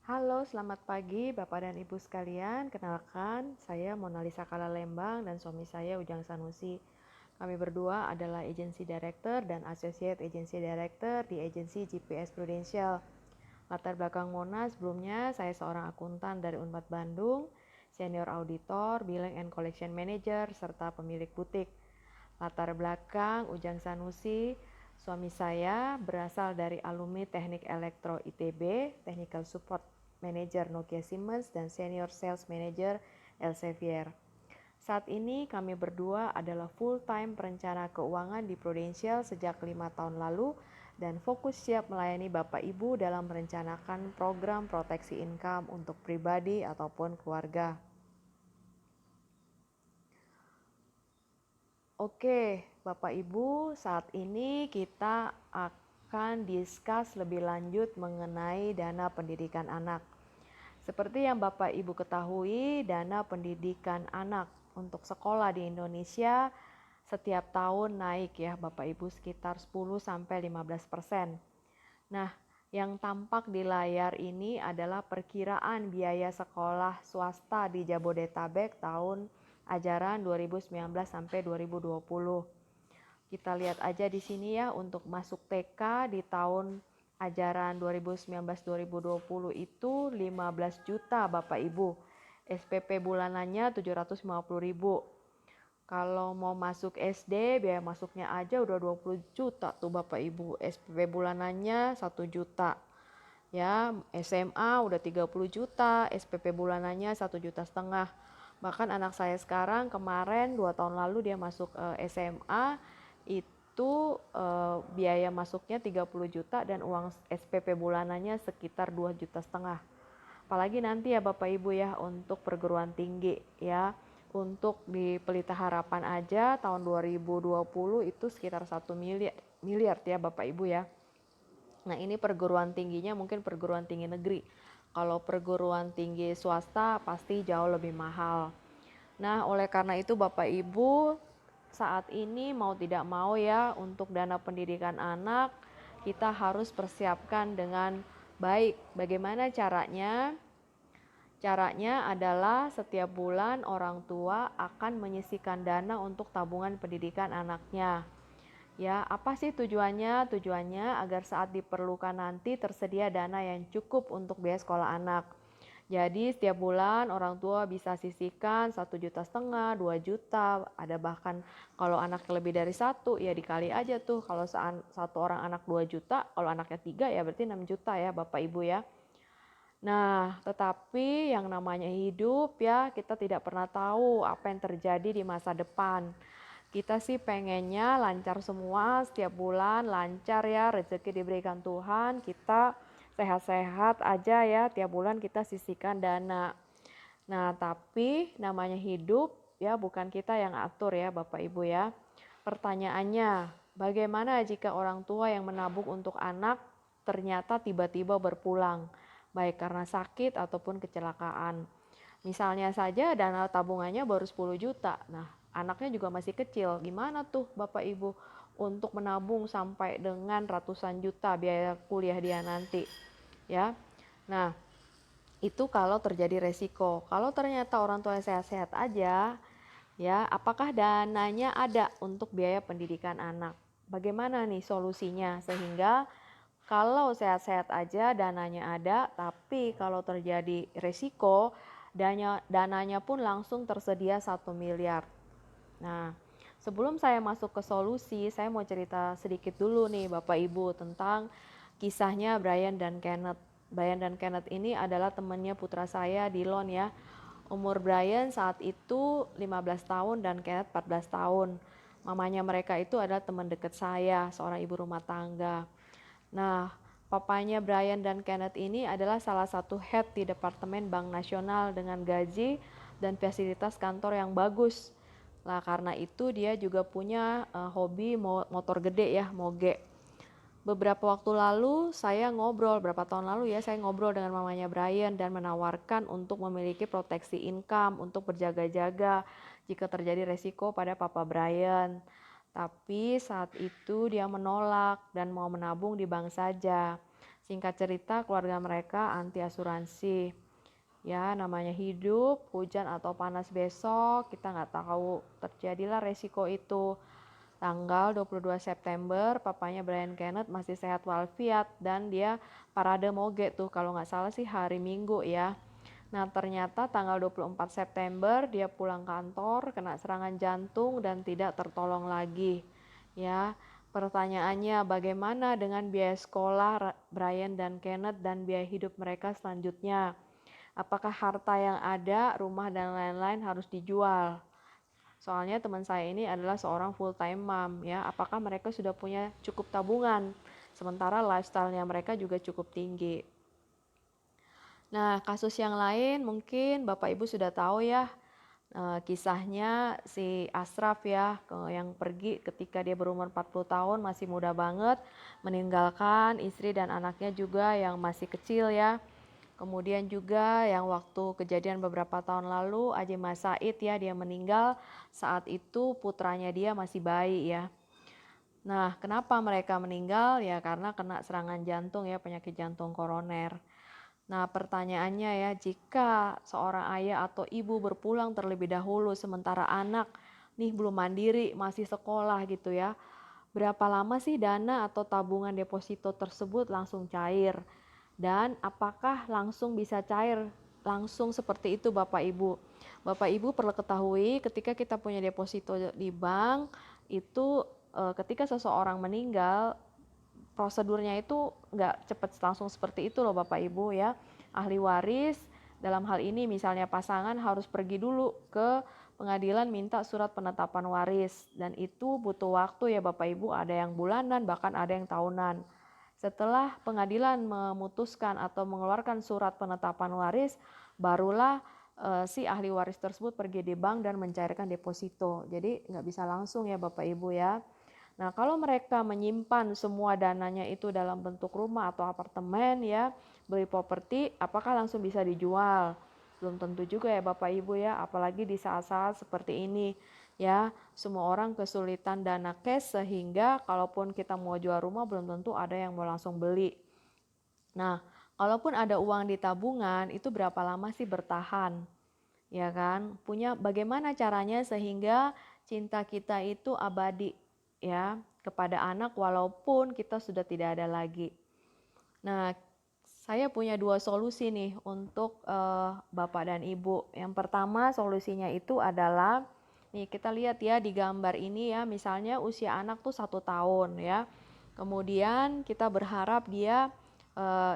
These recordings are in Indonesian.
Halo, selamat pagi Bapak dan Ibu sekalian. Kenalkan, saya Mona Lisa Kala Lembang dan suami saya Ujang Sanusi. Kami berdua adalah Agency Director dan Associate Agency Director di agensi GPS Prudential. Latar belakang Mona sebelumnya, saya seorang akuntan dari Unpad Bandung, Senior Auditor, Billing and Collection Manager, serta pemilik butik. Latar belakang Ujang Sanusi, suami saya berasal dari alumni Teknik Elektro ITB, Technical Support Manager Nokia Siemens, dan Senior Sales Manager Elsevier. Saat ini kami berdua adalah full-time perencana keuangan di Prudential sejak 5 tahun lalu dan fokus siap melayani Bapak Ibu dalam merencanakan program proteksi income untuk pribadi ataupun keluarga. Oke, Bapak Ibu, saat ini kita akan discuss lebih lanjut mengenai dana pendidikan anak. Seperti yang Bapak Ibu ketahui, dana pendidikan anak untuk sekolah di Indonesia setiap tahun naik ya Bapak Ibu sekitar 10-15%. Nah, yang tampak di layar ini adalah perkiraan biaya sekolah swasta di Jabodetabek tahun ajaran 2019 sampai 2020. Kita lihat aja di sini ya, untuk masuk TK di tahun ajaran 2019-2020 itu 15 juta Bapak Ibu. SPP bulanannya 750.000. Kalau mau masuk SD, biaya masuknya aja udah 20 juta tuh Bapak Ibu. SPP bulanannya 1 juta. Ya, SMA udah 30 juta, SPP bulanannya 1,5 juta. Bahkan anak saya sekarang kemarin 2 tahun lalu dia masuk SMA, itu biaya masuknya 30 juta dan uang SPP bulanannya sekitar 2,5 juta. Apalagi nanti ya Bapak Ibu ya untuk perguruan tinggi ya. Untuk di Pelita Harapan aja tahun 2020 itu sekitar 1 miliar ya Bapak Ibu ya. Nah, ini perguruan tingginya mungkin perguruan tinggi negeri. Kalau perguruan tinggi swasta pasti jauh lebih mahal. Nah, oleh karena itu Bapak Ibu, saat ini mau tidak mau ya untuk dana pendidikan anak kita harus persiapkan dengan baik. Bagaimana caranya? Caranya adalah setiap bulan orang tua akan menyisihkan dana untuk tabungan pendidikan anaknya. Ya, apa sih tujuannya? Tujuannya agar saat diperlukan nanti tersedia dana yang cukup untuk biaya sekolah anak. Jadi setiap bulan orang tua bisa sisihkan 1,5 juta, 2 juta, ada bahkan kalau anak lebih dari satu ya dikali aja tuh. Kalau satu orang anak 2 juta, kalau anaknya 3 ya berarti 6 juta ya Bapak Ibu ya. Nah, tetapi yang namanya hidup ya kita tidak pernah tahu apa yang terjadi di masa depan. Kita sih pengennya lancar semua, setiap bulan lancar ya, rezeki diberikan Tuhan, kita sehat-sehat aja ya, tiap bulan kita sisihkan dana. Nah, tapi namanya hidup ya bukan kita yang atur ya Bapak Ibu ya. Pertanyaannya, bagaimana jika orang tua yang menabung untuk anak ternyata tiba-tiba berpulang, baik karena sakit ataupun kecelakaan. Misalnya saja dana tabungannya baru 10 juta. Nah, anaknya juga masih kecil. Gimana tuh Bapak Ibu untuk menabung sampai dengan ratusan juta biaya kuliah dia nanti? Ya. Nah, itu kalau terjadi resiko. Kalau ternyata orang tua sehat-sehat aja, ya, apakah dananya ada untuk biaya pendidikan anak? Bagaimana nih solusinya sehingga kalau sehat-sehat aja dananya ada, tapi kalau terjadi resiko dananya pun langsung tersedia 1 miliar. Nah, sebelum saya masuk ke solusi, saya mau cerita sedikit dulu nih Bapak Ibu tentang kisahnya Brian dan Kenneth. Brian dan Kenneth ini adalah temannya putra saya, Dylan ya. Umur Brian saat itu 15 tahun dan Kenneth 14 tahun. Mamanya mereka itu adalah teman dekat saya, seorang ibu rumah tangga. Nah, papanya Brian dan Kenneth ini adalah salah satu head di Departemen Bank Nasional dengan gaji dan fasilitas kantor yang bagus. Lah karena itu dia juga punya hobi motor gede ya, moge. Beberapa waktu lalu saya ngobrol, berapa tahun lalu ya saya ngobrol dengan mamanya Brian dan menawarkan untuk memiliki proteksi income untuk berjaga-jaga jika terjadi resiko pada papa Brian. Tapi saat itu dia menolak dan mau menabung di bank saja. Singkat cerita, keluarga mereka anti asuransi. Ya, namanya hidup, hujan atau panas besok, kita nggak tahu. Terjadilah resiko itu. Tanggal 22 September, papanya Brian Kenneth masih sehat walafiat dan dia parade moge tuh, kalau nggak salah sih hari Minggu ya. Nah, ternyata tanggal 24 September dia pulang kantor, kena serangan jantung dan tidak tertolong lagi. Ya, pertanyaannya bagaimana dengan biaya sekolah Brian dan Kenneth dan biaya hidup mereka selanjutnya? Apakah harta yang ada, rumah dan lain-lain harus dijual? Soalnya teman saya ini adalah seorang full time mom ya. Apakah mereka sudah punya cukup tabungan? Sementara lifestyle-nya mereka juga cukup tinggi. Nah, kasus yang lain mungkin Bapak Ibu sudah tahu ya, kisahnya si Ashraf ya, yang pergi ketika dia berumur 40 tahun, masih muda banget, meninggalkan istri dan anaknya juga yang masih kecil ya. Kemudian juga yang waktu kejadian beberapa tahun lalu, Mas Said ya, dia meninggal saat itu putranya dia masih bayi ya. Nah, kenapa mereka meninggal? Ya karena kena serangan jantung ya, penyakit jantung koroner. Nah, pertanyaannya ya, jika seorang ayah atau ibu berpulang terlebih dahulu sementara anak nih belum mandiri, masih sekolah gitu ya, berapa lama sih dana atau tabungan deposito tersebut langsung cair? Dan apakah langsung bisa cair langsung seperti itu Bapak Ibu? Bapak Ibu perlu ketahui ketika kita punya deposito di bank itu ketika seseorang meninggal prosedurnya itu nggak cepat langsung seperti itu loh Bapak Ibu ya. Ahli waris dalam hal ini misalnya pasangan harus pergi dulu ke pengadilan minta surat penetapan waris dan itu butuh waktu ya Bapak Ibu, ada yang bulanan bahkan ada yang tahunan. Setelah pengadilan memutuskan atau mengeluarkan surat penetapan waris, barulah si ahli waris tersebut pergi di bank dan mencairkan deposito. Jadi nggak bisa langsung ya Bapak Ibu ya. Nah, kalau mereka menyimpan semua dananya itu dalam bentuk rumah atau apartemen ya, beli properti, apakah langsung bisa dijual? Belum tentu juga ya Bapak Ibu ya, apalagi di saat-saat seperti ini ya, semua orang kesulitan dana cash sehingga kalaupun kita mau jual rumah belum tentu ada yang mau langsung beli. Nah, kalaupun ada uang di tabungan itu berapa lama sih bertahan? Ya kan? Bagaimana caranya sehingga cinta kita itu abadi ya kepada anak walaupun kita sudah tidak ada lagi. Nah, saya punya dua solusi nih untuk Bapak dan Ibu. Yang pertama solusinya itu adalah, nih kita lihat ya di gambar ini ya, misalnya usia anak tuh 1 tahun ya. Kemudian kita berharap dia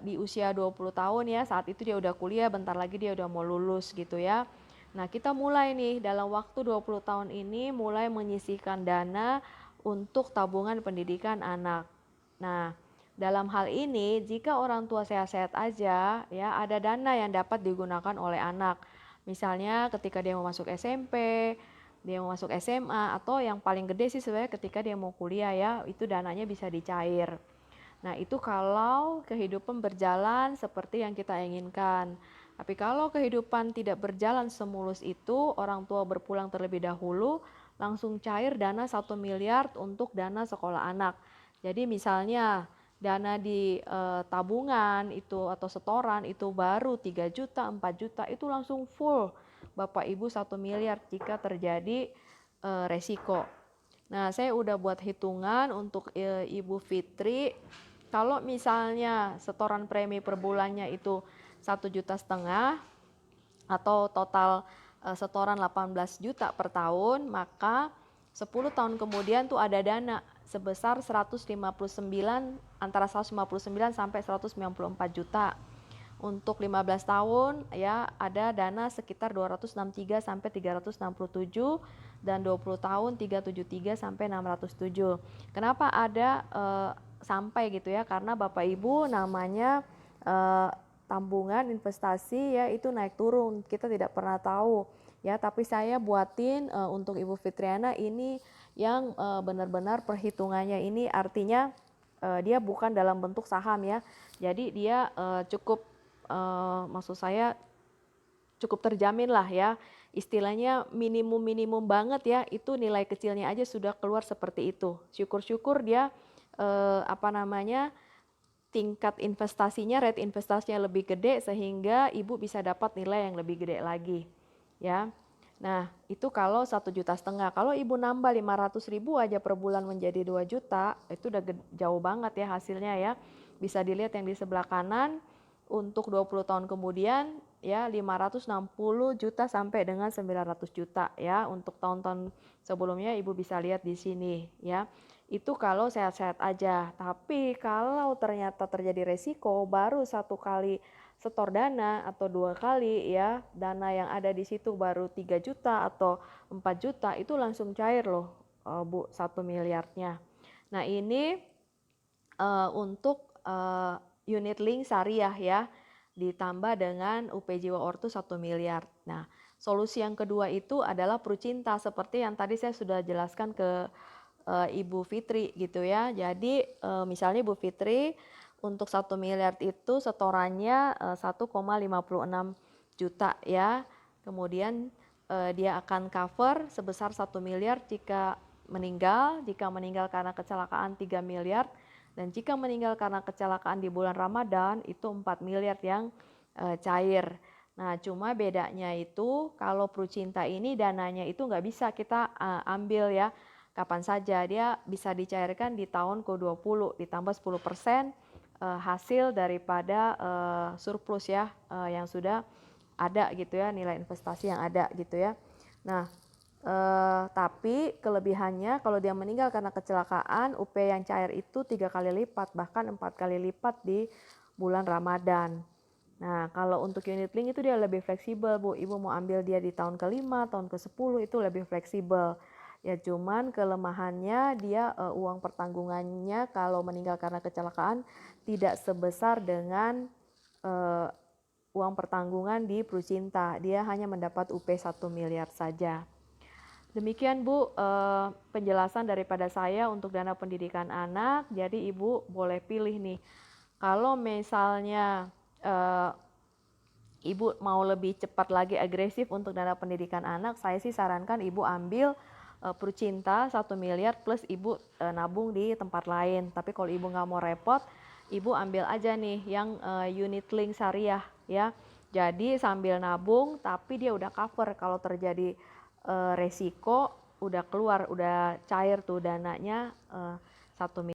di usia 20 tahun ya, saat itu dia udah kuliah, bentar lagi dia udah mau lulus gitu ya. Nah kita mulai nih dalam waktu 20 tahun ini mulai menyisihkan dana untuk tabungan pendidikan anak. Nah, dalam hal ini, jika orang tua sehat-sehat aja, ya ada dana yang dapat digunakan oleh anak. Misalnya ketika dia mau masuk SMP, dia mau masuk SMA, atau yang paling gede sih sebenarnya ketika dia mau kuliah ya, itu dananya bisa dicair. Nah, itu kalau kehidupan berjalan seperti yang kita inginkan. Tapi kalau kehidupan tidak berjalan semulus itu, orang tua berpulang terlebih dahulu, langsung cair dana 1 miliar untuk dana sekolah anak. Jadi misalnya dana di tabungan itu atau setoran itu baru 3 juta, 4 juta itu langsung full Bapak Ibu 1 miliar jika terjadi resiko. Nah, saya udah buat hitungan untuk Ibu Fitri. Kalau misalnya setoran premi per bulannya itu 1,5 juta atau total setoran 18 juta per tahun, maka 10 tahun kemudian tuh ada dana sebesar 159 antara 159 sampai 194 juta. Untuk 15 tahun ya ada dana sekitar 263 sampai 367 dan 20 tahun 373 sampai 607. Kenapa ada sampai gitu ya? Karena Bapak Ibu namanya tabungan investasi ya itu naik turun, kita tidak pernah tahu ya, tapi saya buatin untuk Ibu Fitriana ini yang benar-benar perhitungannya ini artinya dia bukan dalam bentuk saham ya, jadi dia cukup maksud saya cukup terjamin lah ya, istilahnya minimum banget ya, itu nilai kecilnya aja sudah keluar seperti itu. Syukur-syukur dia apa namanya tingkat investasinya, rate investasinya lebih gede sehingga ibu bisa dapat nilai yang lebih gede lagi, ya. Nah, itu kalau 1,5 juta. Kalau ibu nambah 500.000 aja per bulan menjadi 2 juta, itu udah jauh banget ya hasilnya ya. Bisa dilihat yang di sebelah kanan, untuk 20 tahun kemudian ya 560 juta sampai dengan 900 juta ya. Untuk tahun-tahun sebelumnya ibu bisa lihat di sini ya. Itu kalau sehat-sehat aja. Tapi kalau ternyata terjadi resiko, baru 1 kali setor dana atau 2 kali ya, dana yang ada di situ baru 3 juta atau 4 juta, itu langsung cair loh Bu, 1 miliarnya. Nah ini untuk unit link syariah ya, ditambah dengan UP Jiwa Ortu 1 miliar. Nah, solusi yang kedua itu adalah Prucinta, seperti yang tadi saya sudah jelaskan ke Ibu Fitri gitu ya. Jadi misalnya Ibu Fitri untuk 1 miliar itu setorannya 1,56 juta ya. Kemudian dia akan cover sebesar 1 miliar jika meninggal karena kecelakaan 3 miliar, dan jika meninggal karena kecelakaan di bulan Ramadan itu 4 miliar yang cair. Nah, cuma bedanya itu kalau Prucinta ini dananya itu nggak bisa kita ambil ya kapan saja, dia bisa dicairkan di tahun ke-20 ditambah 10% hasil daripada surplus ya yang sudah ada gitu ya, nilai investasi yang ada gitu ya. Nah, tapi kelebihannya kalau dia meninggal karena kecelakaan, UP yang cair itu 3 kali lipat, bahkan 4 kali lipat di bulan Ramadan. Nah, kalau untuk unit link itu dia lebih fleksibel, Bu. Ibu mau ambil dia di tahun ke-5, tahun ke-10 itu lebih fleksibel. Ya cuman kelemahannya dia uang pertanggungannya kalau meninggal karena kecelakaan tidak sebesar dengan uang pertanggungan di Prucinta. Dia hanya mendapat UP 1 miliar saja. Demikian Bu penjelasan daripada saya untuk dana pendidikan anak. Jadi Ibu boleh pilih nih. Kalau misalnya Ibu mau lebih cepat lagi agresif untuk dana pendidikan anak, saya sih sarankan Ibu ambil Prucinta 1 miliar plus Ibu nabung di tempat lain. Tapi kalau Ibu nggak mau repot, Ibu ambil aja nih yang unit link syariah ya. Jadi sambil nabung tapi dia udah cover kalau terjadi resiko, udah keluar, udah cair tuh dananya 1 miliar.